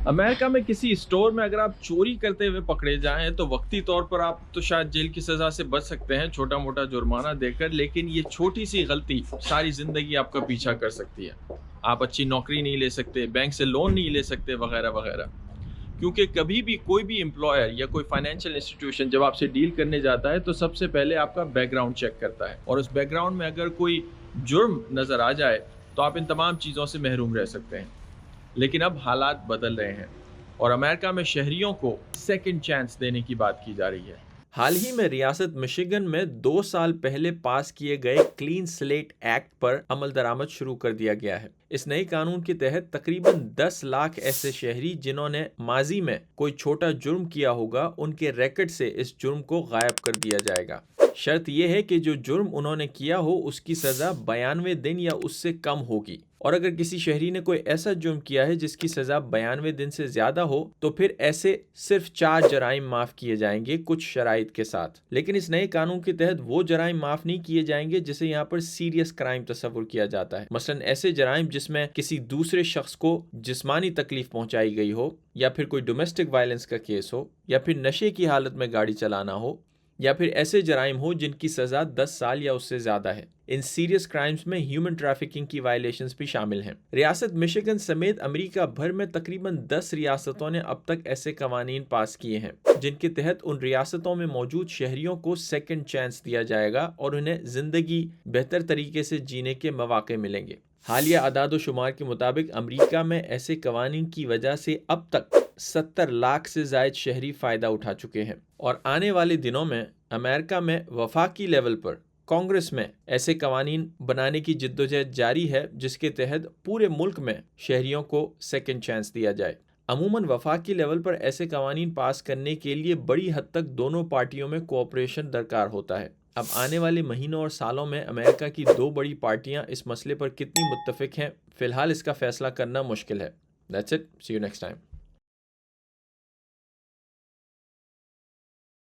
امریکہ میں کسی اسٹور میں اگر آپ چوری کرتے ہوئے پکڑے جائیں تو وقتی طور پر آپ تو شاید جیل کی سزا سے بچ سکتے ہیں، چھوٹا موٹا جرمانہ دے کر، لیکن یہ چھوٹی سی غلطی ساری زندگی آپ کا پیچھا کر سکتی ہے۔ آپ اچھی نوکری نہیں لے سکتے، بینک سے لون نہیں لے سکتے، وغیرہ وغیرہ۔ کیونکہ کبھی بھی کوئی بھی امپلائر یا کوئی فائنینشیل انسٹیٹیوشن جب آپ سے ڈیل کرنے جاتا ہے تو سب سے پہلے آپ کا بیک گراؤنڈ چیک کرتا ہے، اور اس بیک گراؤنڈ میں اگر کوئی جرم نظر آ جائے تو آپ ان تمام چیزوں سے محروم رہ سکتے ہیں۔ لیکن اب حالات بدل رہے ہیں اور امریکہ میں شہریوں کو سیکنڈ چانس دینے کی بات کی جا رہی ہے۔ حال ہی میں ریاست مشیگن میں 2 سال پہلے پاس کیے گئے کلین سلیٹ ایکٹ پر عمل درآمد شروع کر دیا گیا ہے۔ اس نئے قانون کے تحت تقریباً 10 لاکھ ایسے شہری جنہوں نے ماضی میں کوئی چھوٹا جرم کیا ہوگا، ان کے ریکارڈ سے اس جرم کو غائب کر دیا جائے گا۔ شرط یہ ہے کہ جو جرم انہوں نے کیا ہو اس کی سزا 92 دن یا اس سے کم ہوگی، اور اگر کسی شہری نے کوئی ایسا جرم کیا ہے جس کی سزا 92 دن سے زیادہ ہو تو پھر ایسے صرف 4 جرائم معاف کیے جائیں گے، کچھ شرائط کے ساتھ۔ لیکن اس نئے قانون کے تحت وہ جرائم معاف نہیں کیے جائیں گے جسے یہاں پر سیریس کرائم تصور کیا جاتا ہے، مثلا ایسے جرائم جس میں کسی دوسرے شخص کو جسمانی تکلیف پہنچائی گئی ہو، یا پھر کوئی ڈومیسٹک وائلنس کا کیس ہو، یا پھر نشے کی حالت میں گاڑی چلانا ہو، یا پھر ایسے جرائم ہو جن کی سزا 10 سال یا اس سے زیادہ ہے۔ ان سیریس کرائمز میں ہیومن ٹریفکنگ کی وائلیشنز بھی شامل ہیں۔ ریاست مشیگن سمیت امریکہ بھر میں تقریباً 10 ریاستوں نے اب تک ایسے قوانین پاس کیے ہیں جن کے تحت ان ریاستوں میں موجود شہریوں کو سیکنڈ چانس دیا جائے گا اور انہیں زندگی بہتر طریقے سے جینے کے مواقع ملیں گے۔ حالیہ اعداد و شمار کے مطابق امریکہ میں ایسے قوانین کی وجہ سے اب تک 70 لاکھ سے زائد شہری فائدہ اٹھا چکے ہیں، اور آنے والے دنوں میں امریکہ میں وفاقی لیول پر کانگریس میں ایسے قوانین بنانے کی جدوجہد جاری ہے جس کے تحت پورے ملک میں شہریوں کو سیکنڈ چانس دیا جائے۔ عموماً وفاقی لیول پر ایسے قوانین پاس کرنے کے لیے بڑی حد تک دونوں پارٹیوں میں کوآپریشن درکار ہوتا ہے۔ اب آنے والے مہینوں اور سالوں میں امریکہ کی 2 بڑی پارٹیاں اس مسئلے پر کتنی متفق ہیں، فی الحال اس کا فیصلہ کرنا مشکل ہے۔ That's it. See you next time.